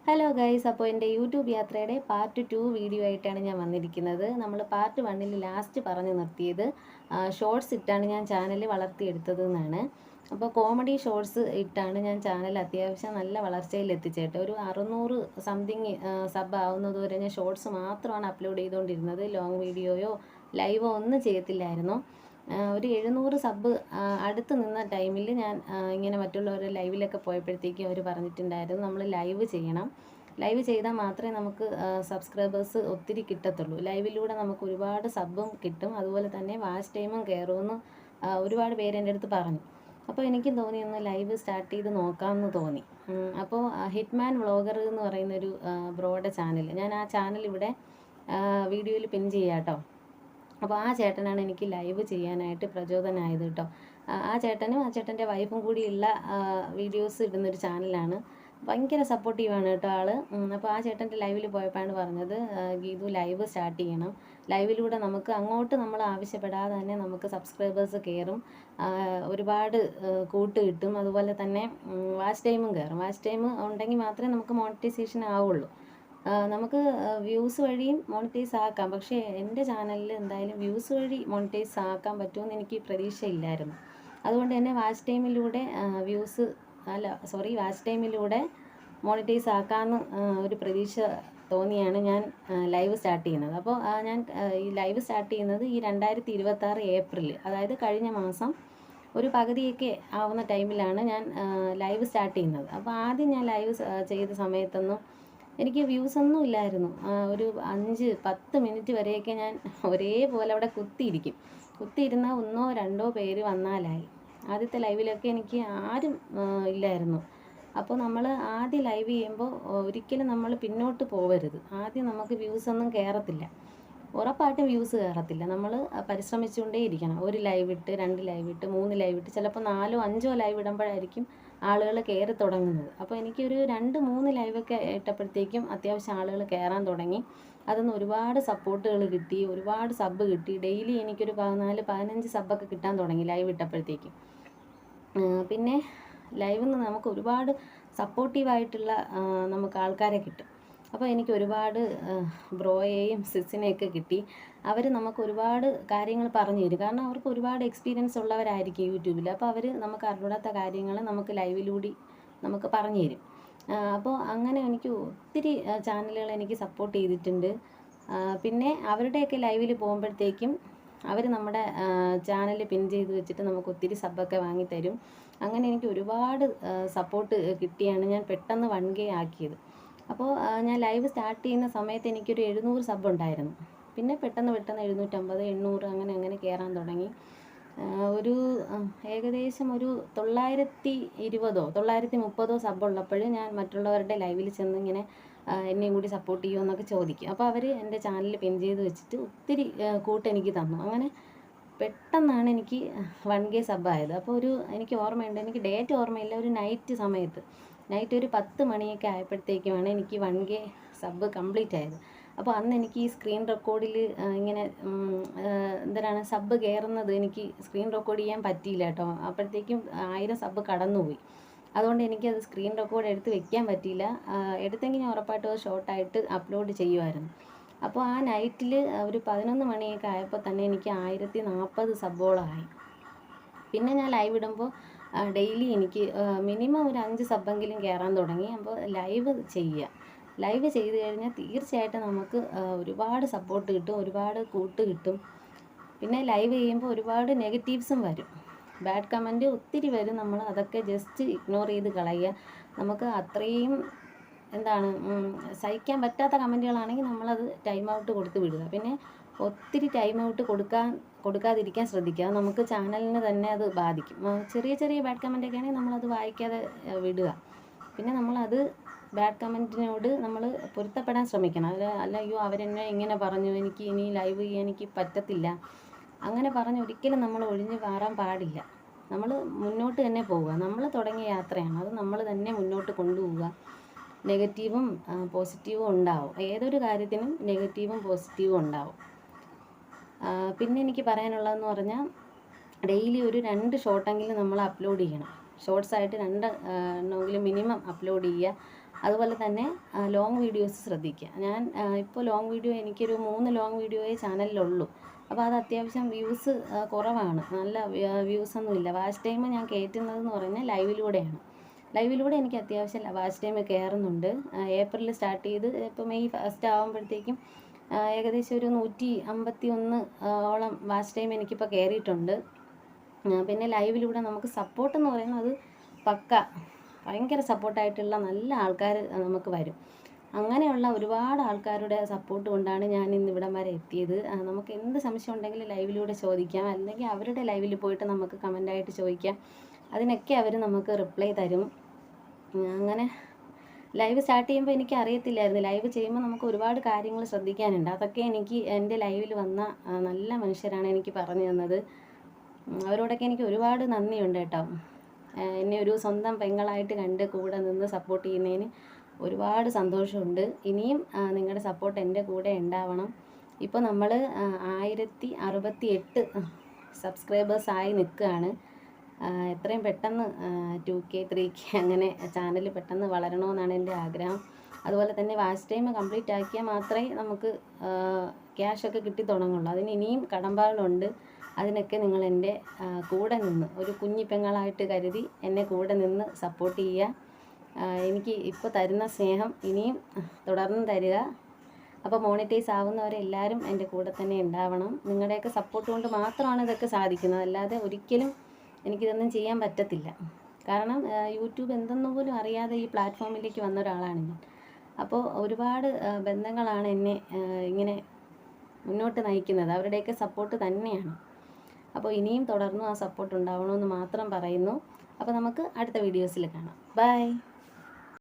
Hello guys, അപ്പോൾ എൻ്റെ YouTube യാത്രയുടെ പാർട്ട് 2 വീഡിയോ ആയിട്ടാണ് ഞാൻ വന്നിരിക്കുന്നത്. നമ്മൾ പാർട്ട് 1 ലാസ്റ്റ് പറഞ്ഞു നിർത്തിയത് ഷോർട്സ് ഇട്ടാണ് ഞാൻ ചാനൽ വളർത്തിയെടുത്തത് എന്നാണ്. അപ്പോൾ കോമഡി ഷോർട്സ് ഇട്ടാണ് ഞാൻ ചാനൽ അത്യാവശ്യം നല്ല വളർച്ചയിൽ എത്തിച്ചേട്ടെ. ഒരു 600 സംതിങ് സബ് ആവുന്നത് വരെ ഞാൻ ഷോർട്സ് മാത്രമാണ് അപ്ലോഡ് ചെയ്തുകൊണ്ടിരുന്നത്. ലോങ് വീഡിയോയോ ലൈവോ ഒന്നും ചെയ്യത്തില്ലായിരുന്നു. ഒരു 700 സബ് അടുത്ത് നിന്ന ടൈമിൽ ഞാൻ ഇങ്ങനെ മറ്റുള്ളവരുടെ ലൈവിലൊക്കെ പോയപ്പോഴത്തേക്കും അവർ പറഞ്ഞിട്ടുണ്ടായിരുന്നു നമ്മൾ ലൈവ് ചെയ്യണം. ലൈവ് ചെയ്താൽ മാത്രമേ നമുക്ക് സബ്സ്ക്രൈബേഴ്സ് ഒത്തിരി കിട്ടത്തുള്ളൂ. ലൈവിലൂടെ നമുക്ക് ഒരുപാട് സബും കിട്ടും, അതുപോലെ തന്നെ വാച്ച് ടൈമും കയറുമെന്ന് ഒരുപാട് പേര് എൻ്റെ അടുത്ത് പറഞ്ഞു. അപ്പോൾ എനിക്കും തോന്നി ഒന്ന് ലൈവ് സ്റ്റാർട്ട് ചെയ്ത് നോക്കാമെന്ന് തോന്നി. അപ്പോൾ ഹിറ്റ്മാൻ വ്ളോഗർ എന്ന് പറയുന്നൊരു ബ്രോയുടെ ചാനൽ, ഞാൻ ആ ചാനൽ ഇവിടെ വീഡിയോയിൽ പിൻ ചെയ്യാം കേട്ടോ. അപ്പോൾ ആ ചേട്ടനാണ് എനിക്ക് ലൈവ് ചെയ്യാനായിട്ട് പ്രചോദനമായത് കേട്ടോ. ആ ചേട്ടനും ആ ചേട്ടൻ്റെ വൈഫും കൂടിയുള്ള വീഡിയോസ് ഇടുന്നൊരു ചാനലാണ്. ഭയങ്കര സപ്പോർട്ടീവാണ് കേട്ടോ ആൾ. അപ്പോൾ ആ ചേട്ടൻ്റെ ലൈവിൽ പോയപ്പോഴാണ് പറഞ്ഞത്, ഗീതു ലൈവ് സ്റ്റാർട്ട് ചെയ്യണം. ലൈവിലൂടെ നമുക്ക് അങ്ങോട്ട് നമ്മൾ ആവശ്യപ്പെടാതെ തന്നെ നമുക്ക് സബ്സ്ക്രൈബേഴ്സ് കയറും, ഒരുപാട് കൂട്ട് കിട്ടും, അതുപോലെ തന്നെ വാച്ച് ടൈമും കയറും. വാച്ച് ടൈം ഉണ്ടെങ്കിൽ മാത്രമേ നമുക്ക് മോണിറ്റൈസേഷൻ ആവുള്ളൂ. നമുക്ക് വ്യൂസ് വഴിയും മോണിറ്റൈസ് ആക്കാം. പക്ഷേ എൻ്റെ ചാനലിൽ എന്തായാലും വ്യൂസ് വഴി മോണിറ്റൈസ് ആക്കാൻ പറ്റുമെന്ന് എനിക്ക് പ്രതീക്ഷയില്ലായിരുന്നു. അതുകൊണ്ട് തന്നെ വാച്ച് ടൈമിലൂടെ വാച്ച് ടൈമിലൂടെ മോണിറ്റൈസ് ആക്കാമെന്ന് ഒരു പ്രതീക്ഷ തോന്നിയാണ് ഞാൻ ലൈവ് സ്റ്റാർട്ട് ചെയ്യുന്നത്. അപ്പോൾ ഞാൻ ഈ ലൈവ് സ്റ്റാർട്ട് ചെയ്യുന്നത് ഈ 2026 ഏപ്രിൽ, അതായത് കഴിഞ്ഞ മാസം ഒരു പകുതിയൊക്കെ ആവുന്ന ടൈമിലാണ് ഞാൻ ലൈവ് സ്റ്റാർട്ട് ചെയ്യുന്നത്. അപ്പോൾ ആദ്യം ഞാൻ ലൈവ് ചെയ്ത സമയത്തൊന്നും എനിക്ക് വ്യൂസ് ഒന്നും ഇല്ലായിരുന്നു. ഒരു 5-10 മിനിറ്റ് വരെയൊക്കെ ഞാൻ ഒരേപോലെ അവിടെ കുത്തിയിരുന്ന 1-2 പേര് വന്നാലായി. ആദ്യത്തെ ലൈവിലൊക്കെ എനിക്ക് ആരും ഇല്ലായിരുന്നു. അപ്പോൾ നമ്മൾ ആദ്യം ലൈവ് ചെയ്യുമ്പോൾ ഒരിക്കലും നമ്മൾ പിന്നോട്ട് പോകരുത്. ആദ്യം നമുക്ക് വ്യൂസ് ഒന്നും കയറത്തില്ല, ഉറപ്പായിട്ടും വ്യൂസ് കയറത്തില്ല. നമ്മൾ പരിശ്രമിച്ചുകൊണ്ടേ ഇരിക്കണം. 1 ലൈവ് ഇട്ട്, 2 ലൈവ് ഇട്ട്, 3 ലൈവ് ഇട്ട്, ചിലപ്പോൾ 4-5 ലൈവ് ഇടുമ്പോഴായിരിക്കും ആളുകൾ കയറി തുടങ്ങുന്നത്. അപ്പോൾ എനിക്കൊരു 2-3 ലൈവൊക്കെ ഇട്ടപ്പോഴത്തേക്കും അത്യാവശ്യം ആളുകൾ കയറാൻ തുടങ്ങി. അതിന്ന് ഒരുപാട് സപ്പോർട്ടുകൾ കിട്ടി, ഒരുപാട് സബ് കിട്ടി. ഡെയിലി എനിക്കൊരു 14-15 സബ്ബൊക്കെ കിട്ടാൻ തുടങ്ങി ലൈവ് ഇട്ടപ്പോഴത്തേക്കും. പിന്നെ ലൈവിൽ നിന്ന് നമുക്ക് ഒരുപാട് സപ്പോർട്ടീവായിട്ടുള്ള നമുക്ക് ആൾക്കാരെ കിട്ടും. അപ്പോൾ എനിക്ക് ഒരുപാട് ബ്രോയെയും സിസിനെയൊക്കെ കിട്ടി. അവർ നമുക്ക് ഒരുപാട് കാര്യങ്ങൾ പറഞ്ഞു തരും. കാരണം അവർക്ക് ഒരുപാട് എക്സ്പീരിയൻസ് ഉള്ളവരായിരിക്കും യൂട്യൂബിൽ. അപ്പോൾ അവർ നമുക്ക് അറിഞ്ഞൂടാത്ത കാര്യങ്ങൾ നമുക്ക് ലൈവിലൂടെ നമുക്ക് പറഞ്ഞു തരും. അപ്പോൾ അങ്ങനെ എനിക്ക് ഒത്തിരി ചാനലുകൾ എനിക്ക് സപ്പോർട്ട് ചെയ്തിട്ടുണ്ട്. പിന്നെ അവരുടെയൊക്കെ ലൈവിൽ പോകുമ്പോഴത്തേക്കും അവർ നമ്മുടെ ചാനൽ പിൻ ചെയ്ത് വെച്ചിട്ട് നമുക്ക് ഒത്തിരി സബ്ബൊക്കെ വാങ്ങിത്തരും. അങ്ങനെ എനിക്ക് ഒരുപാട് സപ്പോർട്ട് കിട്ടിയാണ് ഞാൻ പെട്ടെന്ന് 1K ആക്കിയത്. അപ്പോൾ ഞാൻ ലൈവ് സ്റ്റാർട്ട് ചെയ്യുന്ന സമയത്ത് എനിക്കൊരു 700 സബ് ഉണ്ടായിരുന്നു. പിന്നെ പെട്ടെന്ന് 750, 800 അങ്ങനെ കയറാൻ തുടങ്ങി. ഒരു ഏകദേശം ഒരു 920 930 സബ് ഉള്ളപ്പോൾ ഞാൻ മറ്റുള്ളവരുടെ ലൈവിൽ ചെന്ന് ഇങ്ങനെ എന്നെയും കൂടി സപ്പോർട്ട് ചെയ്യുമോ എന്നൊക്കെ ചോദിക്കും. അപ്പോൾ അവർ എൻ്റെ ചാനൽ പിൻ ചെയ്ത് വെച്ചിട്ട് ഒത്തിരി കൂട്ട് എനിക്ക് തന്നു. അങ്ങനെ പെട്ടെന്നാണ് എനിക്ക് 1K സബ്ബായത്. അപ്പോൾ എനിക്ക് ഓർമ്മയുണ്ട്, എനിക്ക് ഡേറ്റ് ഓർമ്മയില്ല, ഒരു നൈറ്റ് ഒരു 10 മണിയൊക്കെ ആയപ്പോഴത്തേക്കുമാണ് എനിക്ക് 1K സബ് കംപ്ലീറ്റ് ആയത്. അപ്പോൾ അന്ന് എനിക്ക് ഈ സ്ക്രീൻ റെക്കോർഡിൽ ഇങ്ങനെ എന്തിനാണ് സബ് കയറുന്നത് എനിക്ക് സ്ക്രീൻ റെക്കോർഡ് ചെയ്യാൻ പറ്റിയില്ല കേട്ടോ. അപ്പോഴത്തേക്കും 1000 സബ് കടന്നുപോയി. അതുകൊണ്ട് എനിക്കത് സ്ക്രീൻ റെക്കോർഡ് എടുത്ത് വെക്കാൻ പറ്റിയില്ല. എടുത്തെങ്കിൽ ഞാൻ ഉറപ്പായിട്ടും ഷോർട്ടായിട്ട് അപ്ലോഡ് ചെയ്യുമായിരുന്നു. അപ്പോൾ ആ നൈറ്റിൽ ഒരു 11 മണിയൊക്കെ ആയപ്പോൾ തന്നെ എനിക്ക് 1040 സബ്ബോളമായി. പിന്നെ ഞാൻ ലൈവ് ഇടുമ്പോൾ ഡെയിലി എനിക്ക് മിനിമം ഒരു 5 സബ്ബെങ്കിലും കയറാൻ തുടങ്ങി. അപ്പോൾ ലൈവ് ചെയ്ത് കഴിഞ്ഞാൽ തീർച്ചയായിട്ടും നമുക്ക് ഒരുപാട് സപ്പോർട്ട് കിട്ടും, ഒരുപാട് കൂട്ട് കിട്ടും. പിന്നെ ലൈവ് ചെയ്യുമ്പോൾ ഒരുപാട് നെഗറ്റീവ്സും വരും, ബാഡ് കമൻറ്റ് ഒത്തിരി വരും. നമ്മൾ അതൊക്കെ ജസ്റ്റ് ഇഗ്നോർ ചെയ്ത് കളയുക. നമുക്ക് അത്രയും സഹിക്കാൻ പറ്റാത്ത കമൻറ്റുകളാണെങ്കിൽ നമ്മളത് ടൈം ഔട്ട് കൊടുത്ത് വിടുക. പിന്നെ ഒത്തിരി ടൈം ഔട്ട് കൊടുക്കാതിരിക്കാൻ ശ്രദ്ധിക്കുക. നമുക്ക് ചാനലിന് തന്നെ അത് ബാധിക്കും. ചെറിയ ബാഡ് കമൻറ്റൊക്കെ ആണെങ്കിൽ നമ്മളത് വായിക്കാതെ വിടുക. പിന്നെ നമ്മളത് ബാഡ് കമൻറ്റിനോട് നമ്മൾ പൊരുത്തപ്പെടാൻ ശ്രമിക്കണം. അല്ല അയ്യോ അവരെന്നെ ഇങ്ങനെ പറഞ്ഞു, എനിക്ക് ഇനി ലൈവ് ചെയ്യാൻ എനിക്ക് പറ്റത്തില്ല, അങ്ങനെ പറഞ്ഞ് ഒരിക്കലും നമ്മൾ ഒഴിഞ്ഞ് മാറാൻ പാടില്ല. നമ്മൾ മുന്നോട്ട് തന്നെ പോവുക. നമ്മൾ തുടങ്ങിയ യാത്രയാണ്, അത് നമ്മൾ തന്നെ മുന്നോട്ട് കൊണ്ടുപോവുക. നെഗറ്റീവും പോസിറ്റീവും ഉണ്ടാവും. ഏതൊരു കാര്യത്തിനും നെഗറ്റീവും പോസിറ്റീവും ഉണ്ടാവും. പിന്നെ എനിക്ക് പറയാനുള്ളതെന്ന് പറഞ്ഞാൽ ഡെയിലി ഒരു 2 ഷോട്ടെങ്കിലും നമ്മൾ അപ്ലോഡ് ചെയ്യണം. ഷോർട്സ് ആയിട്ട് 2 എണ്ണമെങ്കിലും മിനിമം അപ്ലോഡ് ചെയ്യുക. അതുപോലെ തന്നെ ലോങ് വീഡിയോസ് ശ്രദ്ധിക്കുക. ഞാൻ ഇപ്പോൾ ലോങ് വീഡിയോ എനിക്കൊരു 3 ലോങ് വീഡിയോയേ ചാനലിലുള്ളൂ. അപ്പോൾ അത് അത്യാവശ്യം വ്യൂസ് കുറവാണ്, നല്ല വ്യൂസൊന്നുമില്ല. വാച്ച് ടൈം ഞാൻ കയറ്റുന്നതെന്ന് പറഞ്ഞാൽ ലൈവിലൂടെ എനിക്ക് അത്യാവശ്യം വാച്ച് ടൈം കയറുന്നുണ്ട്. ഏപ്രിൽ സ്റ്റാർട്ട് ചെയ്ത് ഇപ്പോൾ മെയ് ഫസ്റ്റ് ആകുമ്പോഴത്തേക്കും ഏകദേശം ഒരു 151 ഓളം വാച്ച് ടൈം എനിക്കിപ്പോൾ കയറിയിട്ടുണ്ട്. പിന്നെ ലൈവിലൂടെ നമുക്ക് സപ്പോർട്ടെന്ന് പറയുന്നത് പക്ക ഭയങ്കര സപ്പോർട്ടായിട്ടുള്ള നല്ല ആൾക്കാർ നമുക്ക് വരും. അങ്ങനെയുള്ള ഒരുപാട് ആൾക്കാരുടെ സപ്പോർട്ട് കൊണ്ടാണ് ഞാൻ ഇന്ന് ഇവിടം വരെ എത്തിയത്. നമുക്ക് എന്ത് സംശയം ഉണ്ടെങ്കിലും ലൈവിലൂടെ ചോദിക്കാം, അല്ലെങ്കിൽ അവരുടെ ലൈവിൽ പോയിട്ട് നമുക്ക് കമൻ്റായിട്ട് ചോദിക്കാം. അതിനൊക്കെ അവർ നമുക്ക് റിപ്ലൈ തരും. അങ്ങനെ ലൈവ് സ്റ്റാർട്ട് ചെയ്യുമ്പോൾ എനിക്ക് അറിയത്തില്ലായിരുന്നു. ലൈവ് ചെയ്യുമ്പോൾ നമുക്ക് ഒരുപാട് കാര്യങ്ങൾ ശ്രദ്ധിക്കാനുണ്ട്. അതൊക്കെ എനിക്ക് എൻ്റെ ലൈവിൽ വന്ന നല്ല മനുഷ്യരാണ് എനിക്ക് പറഞ്ഞു തന്നത്. അവരോടൊക്കെ എനിക്ക് ഒരുപാട് നന്ദിയുണ്ട് കേട്ടോ. എന്നെ ഒരു സ്വന്തം പെങ്ങളായിട്ട് കണ്ട് കൂടെ നിന്ന് സപ്പോർട്ട് ചെയ്യുന്നതിന് ഒരുപാട് സന്തോഷമുണ്ട്. ഇനിയും നിങ്ങളുടെ സപ്പോർട്ട് എൻ്റെ കൂടെ ഉണ്ടാവണം. ഇപ്പോൾ നമ്മൾ 1068 സബ്സ്ക്രൈബേഴ്സായി നിൽക്കുകയാണ്. എത്രയും പെട്ടെന്ന് 2K 3K അങ്ങനെ ചാനൽ പെട്ടെന്ന് വളരണമെന്നാണ് എൻ്റെ ആഗ്രഹം. അതുപോലെ തന്നെ വാച്ച് ടൈം കംപ്ലീറ്റ് ആക്കിയാൽ മാത്രമേ നമുക്ക് ക്യാഷൊക്കെ കിട്ടി തുടങ്ങുള്ളൂ. അതിന് ഇനിയും കടമ്പകളുണ്ട്. അതിനൊക്കെ നിങ്ങൾ എൻ്റെ കൂടെ നിന്ന് ഒരു കുഞ്ഞി പെങ്ങളായിട്ട് കരുതി എന്നെ കൂടെ നിന്ന് സപ്പോർട്ട് ചെയ്യുക. എനിക്ക് ഇപ്പോൾ തരുന്ന സ്നേഹം ഇനിയും തുടർന്ന് തരിക. അപ്പോൾ മോണിറ്റൈസ് ആവുന്നവരെല്ലാവരും എൻ്റെ കൂടെ തന്നെ ഉണ്ടാവണം. നിങ്ങളുടെയൊക്കെ സപ്പോർട്ട് കൊണ്ട് മാത്രമാണ് ഇതൊക്കെ സാധിക്കുന്നത്. അല്ലാതെ ഒരിക്കലും എനിക്കിതൊന്നും ചെയ്യാൻ പറ്റത്തില്ല. കാരണം യൂട്യൂബ് എന്തെന്ന് പോലും അറിയാതെ ഈ പ്ലാറ്റ്ഫോമിലേക്ക് വന്ന ഒരാളാണ് ഞാൻ. അപ്പോൾ ഒരുപാട് ബന്ധങ്ങളാണ് എന്നെ ഇങ്ങനെ മുന്നോട്ട് നയിക്കുന്നത്. അവരുടെയൊക്കെ സപ്പോർട്ട് തന്നെയാണ്. അപ്പോൾ ഇനിയും തുടർന്നും ആ സപ്പോർട്ട് ഉണ്ടാവണമെന്ന് മാത്രം പറയുന്നു. അപ്പോൾ നമുക്ക് അടുത്ത വീഡിയോസിൽ കാണാം. ബൈ.